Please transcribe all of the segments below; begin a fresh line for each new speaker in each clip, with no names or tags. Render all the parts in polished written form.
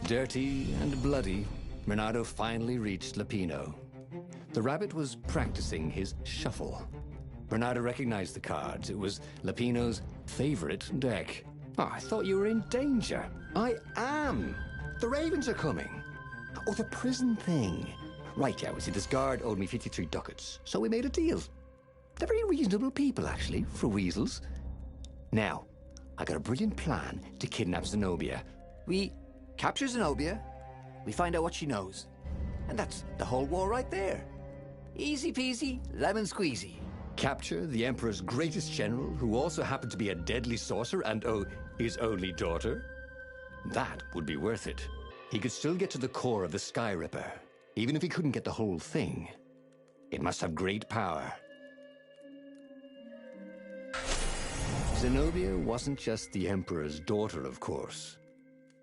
Dirty and bloody, Renato finally reached Lapino. The rabbit was practicing his shuffle. Renato recognized the cards. It was Lapino's favorite deck. Oh, I thought you were in danger. I am. The ravens are coming. Oh, the prison thing. Right, yeah, see, this guard owed me 53 ducats, so we made a deal. They're very reasonable people, actually, for weasels. Now, I got a brilliant plan to kidnap Zenobia.
We capture Zenobia, we find out what she knows, and that's the whole war right there. Easy peasy, lemon squeezy.
Capture the Emperor's greatest general, who also happened to be a deadly sorcerer and, oh, his only daughter? That would be worth it. He could still get to the core of the Sky Ripper, even if he couldn't get the whole thing. It must have great power. Zenobia wasn't just the Emperor's daughter, of course.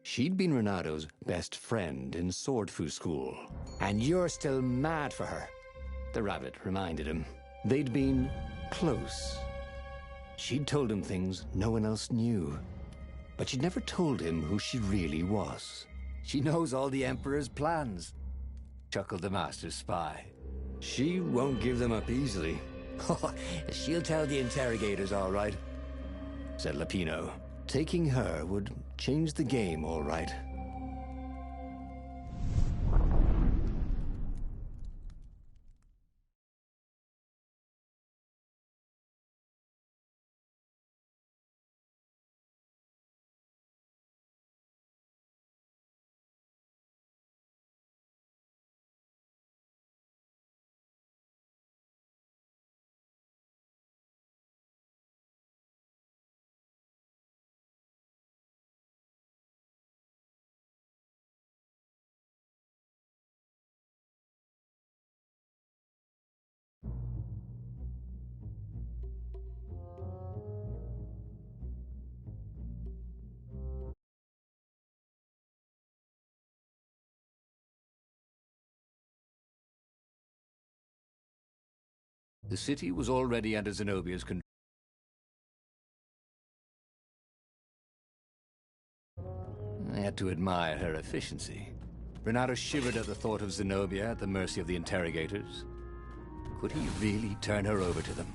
She'd been Renato's best friend in Sword Fu school. And you're still mad for her, the rabbit reminded him. They'd been close. She'd told him things no one else knew. But she'd never told him who she really was.
She knows all the Emperor's plans, chuckled the master spy.
She won't give them up easily.
She'll tell the interrogators, all right,
said Lapino. Taking her would change the game, all right. The city was already under Zenobia's control. I had to admire her efficiency. Renato shivered at the thought of Zenobia at the mercy of the interrogators. Could he really turn her over to them?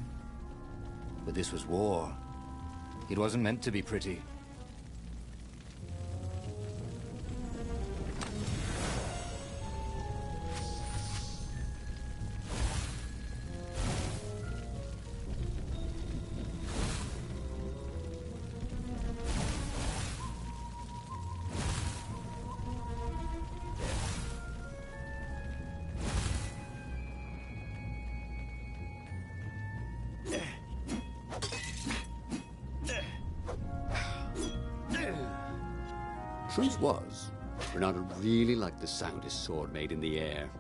But this was war. It wasn't meant to be pretty. Truth was, Renato really liked the sound his sword made in the air.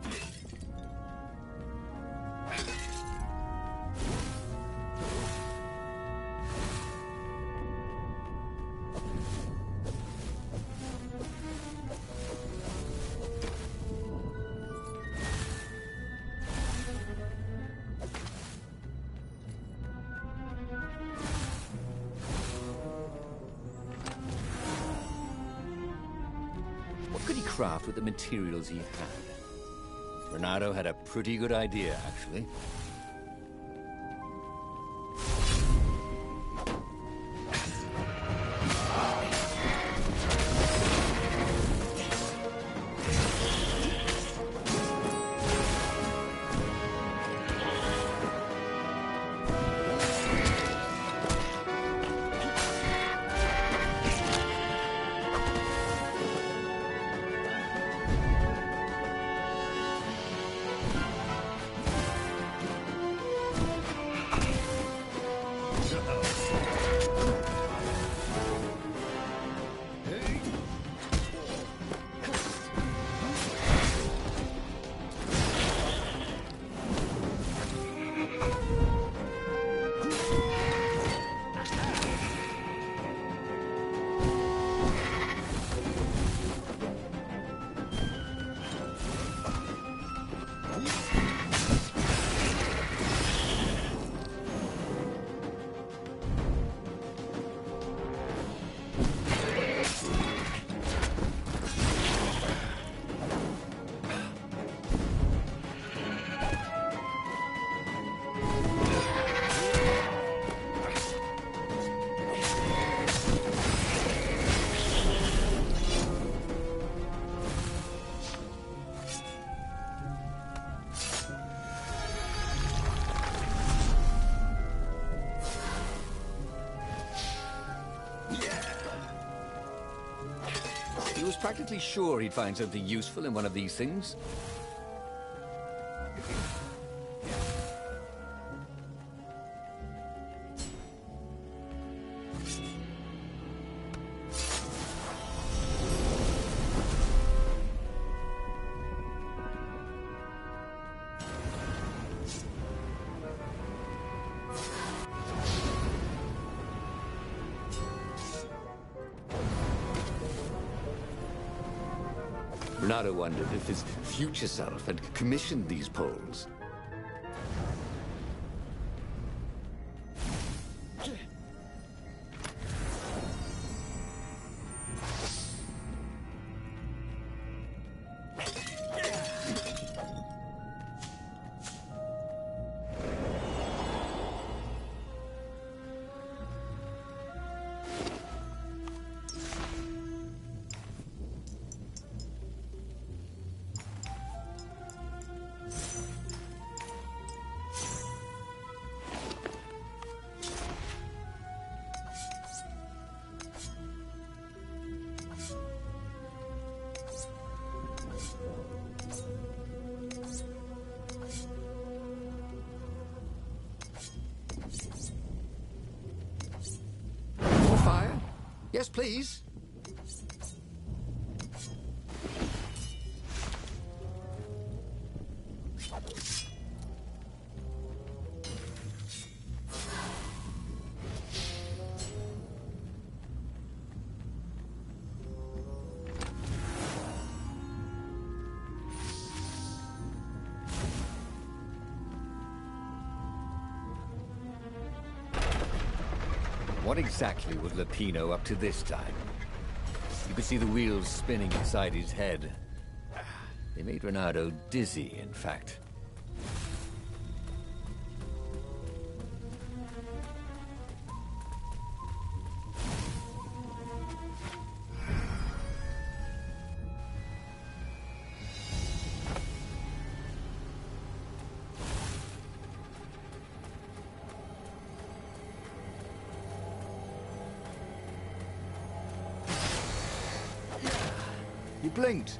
Craft with the materials he had. Renato had a pretty good idea, actually. He was practically sure he'd find something useful in one of these things. Bernardo wondered if his future self had commissioned these poles. Yes, please. What exactly was Lupino up to this time? You could see the wheels spinning inside his head. They made Bernardo dizzy, in fact. You blinked.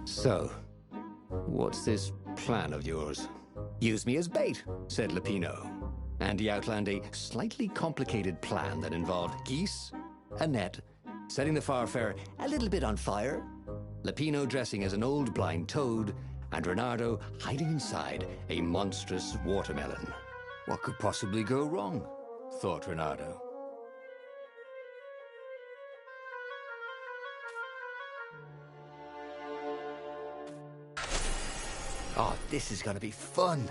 So, what's this plan of yours? Use me as bait, said Lupino. And he outlined a slightly complicated plan that involved geese, a net, setting the Farfarer a little bit on fire, Lupino dressing as an old blind toad, and Bernardo hiding inside a monstrous watermelon. What could possibly go wrong? Thought Bernardo. Oh, this is gonna be fun,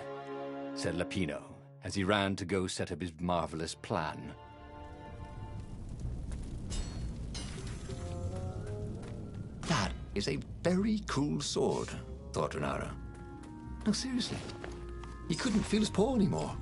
said Lupino, as he ran to go set up his marvelous plan. That is a very cool sword, thought Renara. No, seriously, he couldn't feel his paw anymore.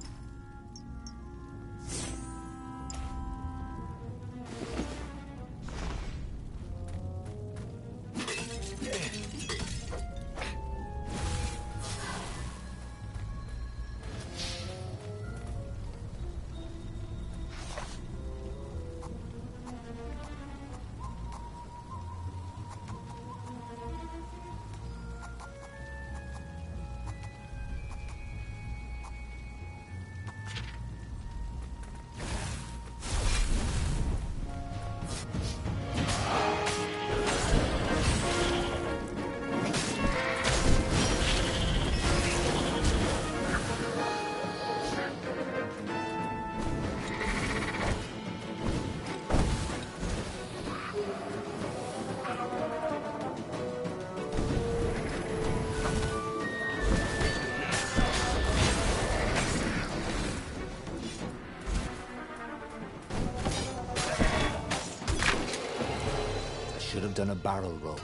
Should have done a barrel roll,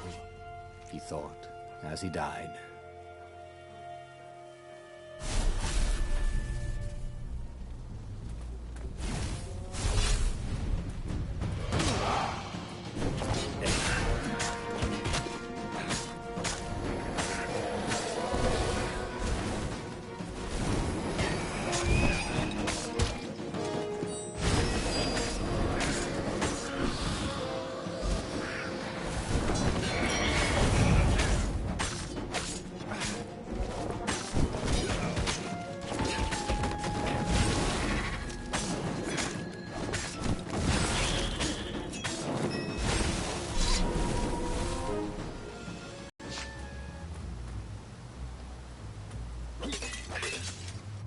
he thought, as he died.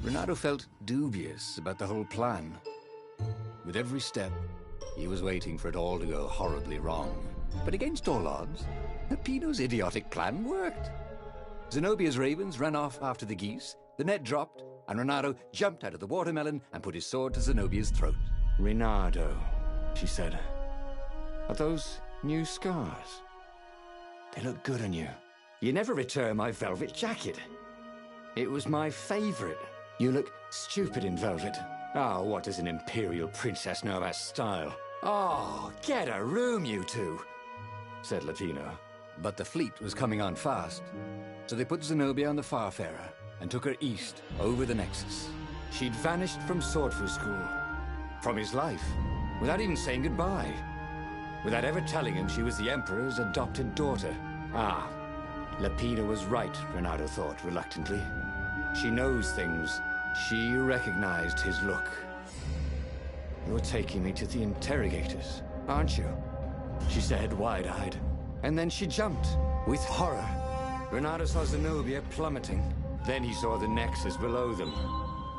Renato felt dubious about the whole plan. With every step, he was waiting for it all to go horribly wrong. But against all odds, Lupino's idiotic plan worked. Zenobia's ravens ran off after the geese, the net dropped, and Renato jumped out of the watermelon and put his sword to Zenobia's throat. "Renato," she said, "are those new scars? They look good on you. You never returned my velvet jacket. It was my favorite. You look stupid in velvet. Oh, what does an imperial princess know about style? Oh, get a room, you two," said Lupino. But the fleet was coming on fast, so they put Zenobia on the Farfarer and took her east over the Nexus. She'd vanished from Swordfu School, from his life, without even saying goodbye, without ever telling him she was the Emperor's adopted daughter. Ah, Lupino was right, Renato thought reluctantly. She knows things. She recognized his look. "You're taking me to the interrogators, aren't you?" she said, wide-eyed. And then she jumped, with horror. Renato saw Zenobia plummeting. Then he saw the Nexus below them.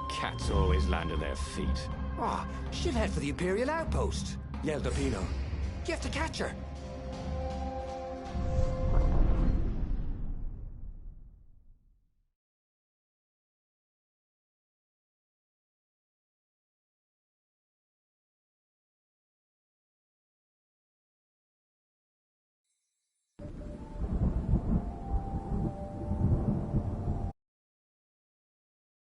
Cats always land on their feet. "Ah, she'll head for the Imperial outpost," yelled Lupino. "You have to catch her.